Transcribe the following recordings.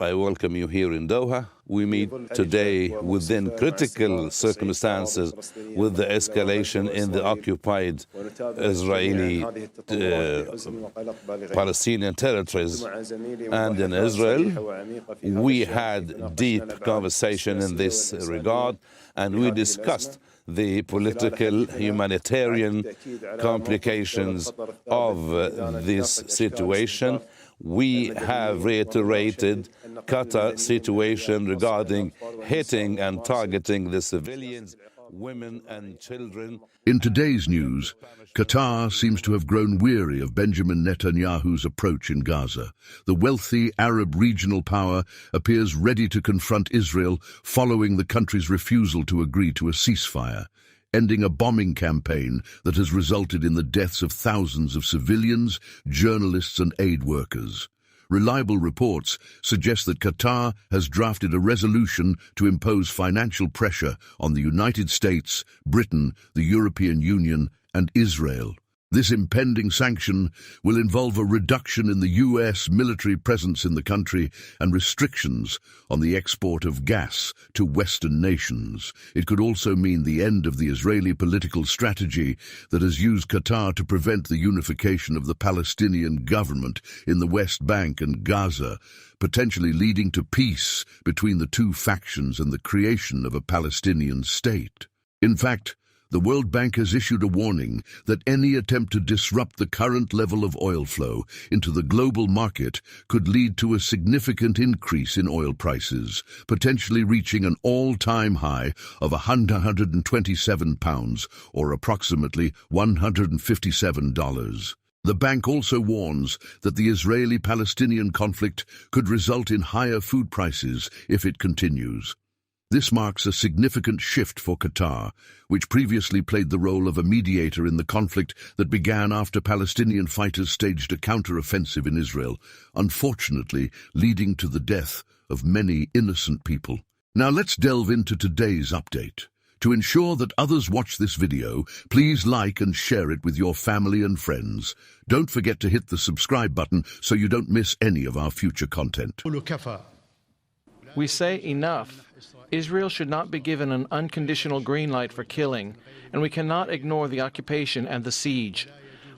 I welcome you here in Doha. We meet today within critical circumstances with the escalation in the occupied Israeli Palestinian territories and in Israel. We had deep conversation in this regard, and we discussed the political, humanitarian complications of this situation. We have reiterated Qatar's situation regarding hitting and targeting the civilians, women and children. In today's news, Qatar seems to have grown weary of Benjamin Netanyahu's approach in Gaza. The wealthy Arab regional power appears ready to confront Israel following the country's refusal to agree to a ceasefire, ending a bombing campaign that has resulted in the deaths of thousands of civilians, journalists and aid workers. Reliable reports suggest that Qatar has drafted a resolution to impose financial pressure on the United States, Britain, the European Union and Israel. This impending sanction will involve a reduction in the U.S. military presence in the country and restrictions on the export of gas to Western nations. It could also mean the end of the Israeli political strategy that has used Qatar to prevent the unification of the Palestinian government in the West Bank and Gaza, potentially leading to peace between the two factions and the creation of a Palestinian state. In fact, the World Bank has issued a warning that any attempt to disrupt the current level of oil flow into the global market could lead to a significant increase in oil prices, potentially reaching an all-time high of £127, or approximately $157. The bank also warns that the Israeli-Palestinian conflict could result in higher food prices if it continues. This marks a significant shift for Qatar, which previously played the role of a mediator in the conflict that began after Palestinian fighters staged a counter-offensive in Israel, unfortunately leading to the death of many innocent people. Now let's delve into today's update. To ensure that others watch this video, please like and share it with your family and friends. Don't forget to hit the subscribe button so you don't miss any of our future content. We say enough. Israel should not be given an unconditional green light for killing, and we cannot ignore the occupation and the siege.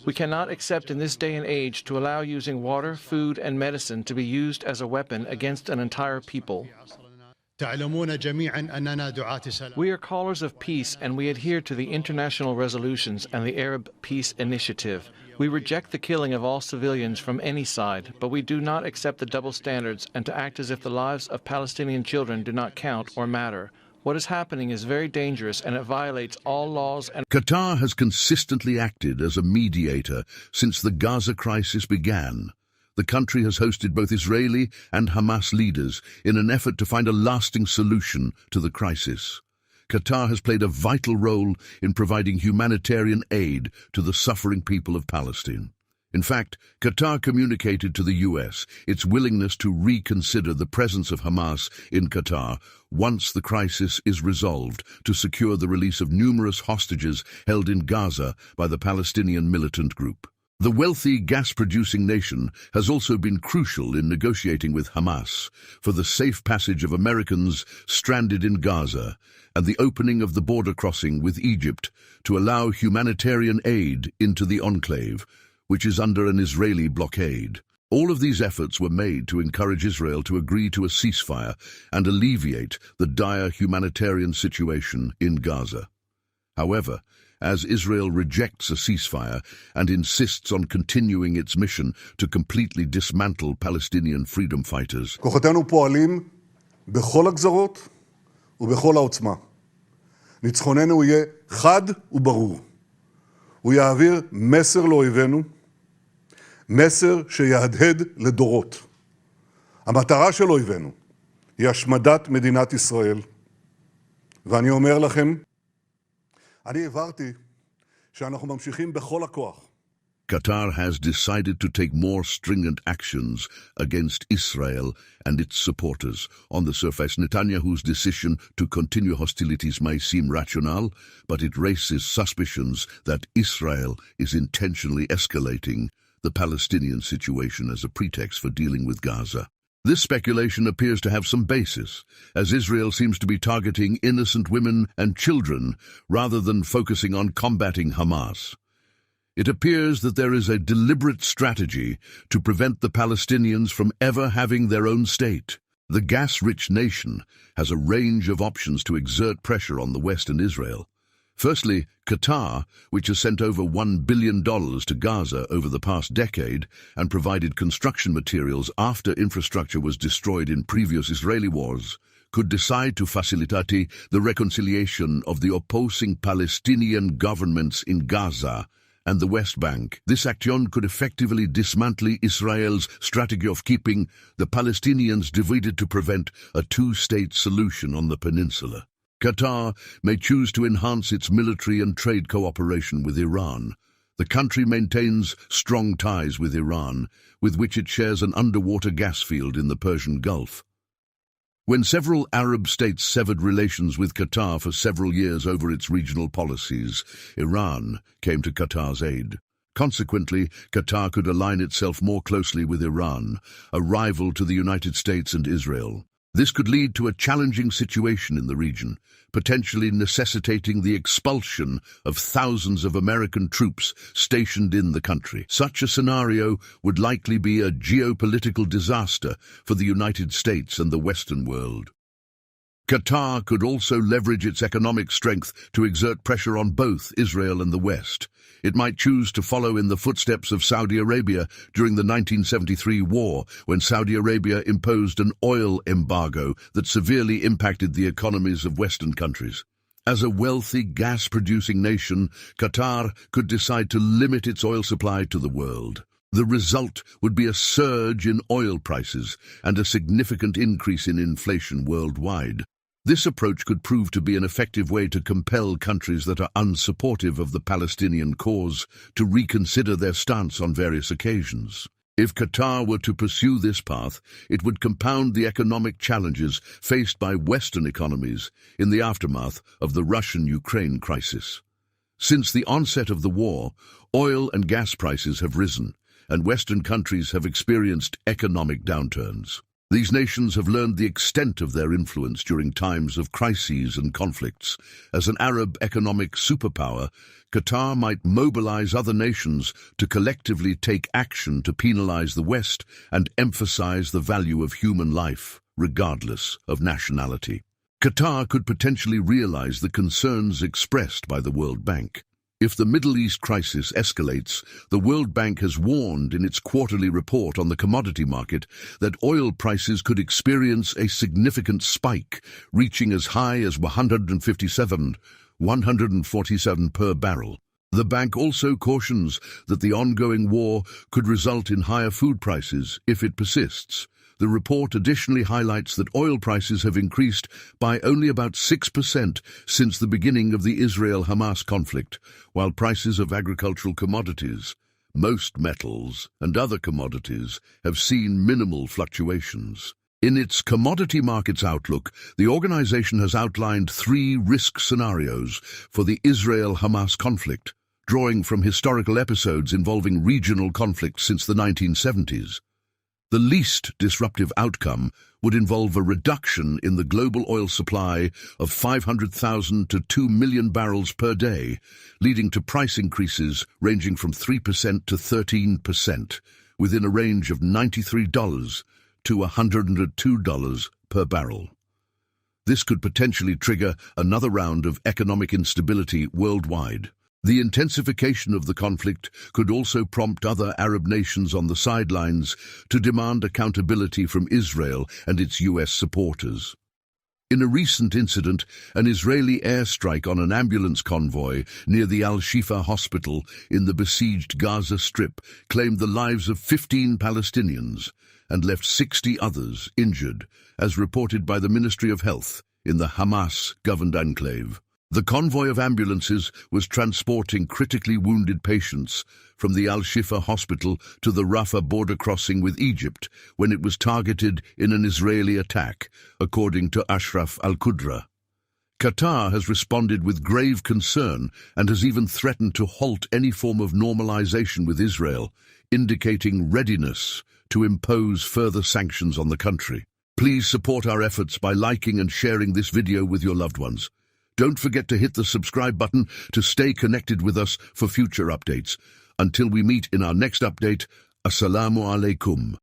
We cannot accept in this day and age to allow using water, food, and medicine to be used as a weapon against an entire people. We are callers of peace, and we adhere to the international resolutions and the Arab Peace Initiative. We reject the killing of all civilians from any side, but we do not accept the double standards and to act as if the lives of Palestinian children do not count or matter. What is happening is very dangerous, and it violates all laws and... Qatar has consistently acted as a mediator since the Gaza crisis began. The country has hosted both Israeli and Hamas leaders in an effort to find a lasting solution to the crisis. Qatar has played a vital role in providing humanitarian aid to the suffering people of Palestine. In fact, Qatar communicated to the U.S. its willingness to reconsider the presence of Hamas in Qatar once the crisis is resolved, to secure the release of numerous hostages held in Gaza by the Palestinian militant group. The wealthy gas-producing nation has also been crucial in negotiating with Hamas for the safe passage of Americans stranded in Gaza and the opening of the border crossing with Egypt to allow humanitarian aid into the enclave, which is under an Israeli blockade. All of these efforts were made to encourage Israel to agree to a ceasefire and alleviate the dire humanitarian situation in Gaza. However, as Israel rejects a ceasefire and insists on continuing its mission to completely dismantle Palestinian freedom fighters. כוחותינו פועלים בכל הגזרות ובכל העוצמה. ניצחוננו יהיה חד וברור. הוא יעביר מסר לאויבינו, מסר שיהדהד לדורות. המטרה של אויבינו היא השמדת מדינת ישראל. ואני אומר לכם, אני הבהרתי שאנחנו ממשיכים בכל הכוח. Qatar has decided to take more stringent actions against Israel and its supporters. On the surface, Netanyahu's decision to continue hostilities may seem rational, but it raises suspicions that Israel is intentionally escalating the Palestinian situation as a pretext for dealing with Gaza. This speculation appears to have some basis, as Israel seems to be targeting innocent women and children rather than focusing on combating Hamas. It appears that there is a deliberate strategy to prevent the Palestinians from ever having their own state. The gas-rich nation has a range of options to exert pressure on the West and Israel. Firstly, Qatar, which has sent over $1 billion to Gaza over the past decade and provided construction materials after infrastructure was destroyed in previous Israeli wars, could decide to facilitate the reconciliation of the opposing Palestinian governments in Gaza and the West Bank. This action could effectively dismantle Israel's strategy of keeping the Palestinians divided to prevent a two-state solution on the peninsula. Qatar may choose to enhance its military and trade cooperation with Iran. The country maintains strong ties with Iran, with which it shares an underwater gas field in the Persian Gulf. When several Arab states severed relations with Qatar for several years over its regional policies, Iran came to Qatar's aid. Consequently, Qatar could align itself more closely with Iran, a rival to the United States and Israel. This could lead to a challenging situation in the region, potentially necessitating the expulsion of thousands of American troops stationed in the country. Such a scenario would likely be a geopolitical disaster for the United States and the Western world. Qatar could also leverage its economic strength to exert pressure on both Israel and the West. It might choose to follow in the footsteps of Saudi Arabia during the 1973 war, when Saudi Arabia imposed an oil embargo that severely impacted the economies of Western countries. As a wealthy gas-producing nation, Qatar could decide to limit its oil supply to the world. The result would be a surge in oil prices and a significant increase in inflation worldwide. This approach could prove to be an effective way to compel countries that are unsupportive of the Palestinian cause to reconsider their stance on various occasions. If Qatar were to pursue this path, it would compound the economic challenges faced by Western economies in the aftermath of the Russian-Ukraine crisis. Since the onset of the war, oil and gas prices have risen, and Western countries have experienced economic downturns. These nations have learned the extent of their influence during times of crises and conflicts. As an Arab economic superpower, Qatar might mobilize other nations to collectively take action to penalize the West and emphasize the value of human life, regardless of nationality. Qatar could potentially realize the concerns expressed by the World Bank. If the Middle East crisis escalates, the World Bank has warned in its quarterly report on the commodity market that oil prices could experience a significant spike, reaching as high as $147 per barrel. The bank also cautions that the ongoing war could result in higher food prices if it persists. The report additionally highlights that oil prices have increased by only about 6% since the beginning of the Israel-Hamas conflict, while prices of agricultural commodities, most metals, and other commodities have seen minimal fluctuations. In its commodity markets outlook, the organization has outlined 3 risk scenarios for the Israel-Hamas conflict, drawing from historical episodes involving regional conflicts since the 1970s. The least disruptive outcome would involve a reduction in the global oil supply of 500,000 to 2 million barrels per day, leading to price increases ranging from 3% to 13%, within a range of $93 to $102 per barrel. This could potentially trigger another round of economic instability worldwide. The intensification of the conflict could also prompt other Arab nations on the sidelines to demand accountability from Israel and its U.S. supporters. In a recent incident, an Israeli airstrike on an ambulance convoy near the Al-Shifa hospital in the besieged Gaza Strip claimed the lives of 15 Palestinians and left 60 others injured, as reported by the Ministry of Health in the Hamas-governed enclave. The convoy of ambulances was transporting critically wounded patients from the Al-Shifa hospital to the Rafah border crossing with Egypt when it was targeted in an Israeli attack, according to Ashraf al-Qudra. Qatar has responded with grave concern and has even threatened to halt any form of normalization with Israel, indicating readiness to impose further sanctions on the country. Please support our efforts by liking and sharing this video with your loved ones. Don't forget to hit the subscribe button to stay connected with us for future updates. Until we meet in our next update, Assalamu alaikum.